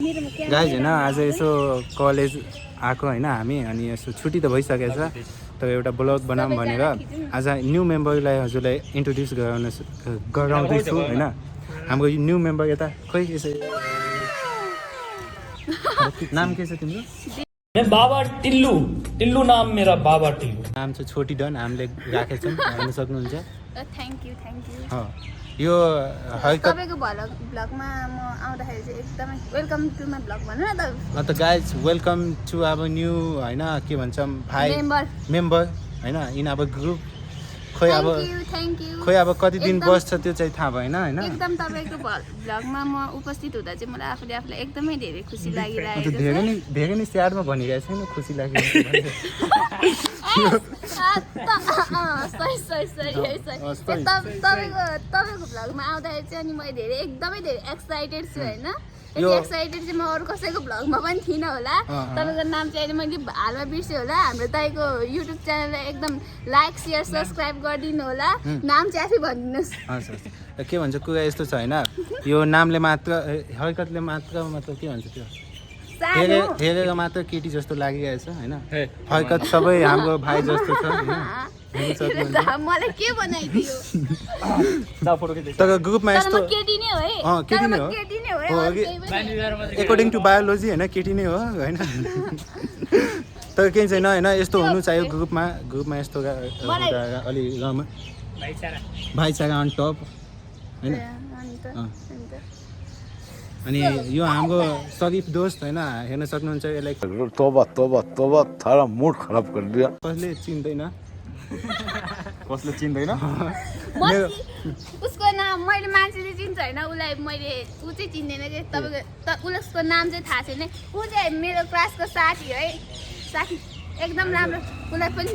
guys होइन आज यसो कलेज आएको होइन हामी अनि यसो छुट्टी त भइसकेको छ तर एउटा ब्लग बनाऊँ भनेर आज न्यू मेम्बरलाई हजुरलाई इन्ट्रोड्युस गराउँदैछु होइन हाम्रो न्यू मेम्बर यता खोइ यसो नाम के छ तिम्रो बाबा टिल्लू टिल्लू नाम मेरा बाबा टिल्लू नाम चाहिँ छोटी डन हामीले राखेको छौँ हेर्न सक्नुहुन्छ थ्याङ्क यू यो तपाईँको भ्लगमा म आउँदाखेरि चाहिँ एकदमै वेलकम टु माई भ्लग भन्नु न त गाइज वेलकम टु अब न्यू होइन के भन्छौँ भाइ मेम्बर होइन इन अब ग्रुप खोइ अब कति दिन बस्छ त्यो चाहिँ थाहा भएन होइन एकदम तपाईँको भ्लगमा म उपस्थित हुँदा चाहिँ मलाई आफूलाई एकदमै धेरै खुसी लागिरहेको धेरै नै स्याडमा भनिरहेको छैन खुसी लागिरहेको तपाईँको भ्लगमा आउँदाखेरि चाहिँ अनि मैले एकदमै धेरै एक्साइटेड छु होइन यति एक्साइटेड चाहिँ म अरू कसैको भ्लगमा पनि थिइनँ होला तपाईँको नाम चाहिँ अहिले मैले हालमा बिर्सेँ होला हाम्रो तपाईँको युट्युब च्यानललाई एकदम लाइक सेयर सब्सक्राइब गरिदिनु होला नाम चाहिँ आफै भनिदिनुहोस् के भन्छ कुरा यस्तो छ होइन यो नामले मात्र हरकतले मात्र मतलब के भन्छ त्यो हेरेर मात्र केटी जस्तो लागिरहेछ होइन हरकत सबै हाम्रो भाइ जस्तो छ मलाई के बनाइदियो तर ग्रुपमा यस्तो केटी नै हो एकोर्डिङ टु बायोलोजी होइन केटी नै हो होइन तर केही छैन होइन यस्तो हुनु चाहियो ग्रुपमा यस्तो अलि भाइचारा अन टप होइन अनि यो हाम्रो सरिफ दोस्त होइन हेर्न सक्नुहुन्छ यसलाई तोबा थारा मुड खराब गरिदियो कसले चिन्दैन कसले चिन्दैन उसको नाम मैले मान्छेले चिन्छ होइन उसलाई मैले ऊ चाहिँ चिन्दैन कि तपाईँको उसको नाम चाहिँ थाहा छैन ऊ चाहिँ मेरो क्लासको साथी है साथी एकदम राम्रो उसलाई पनि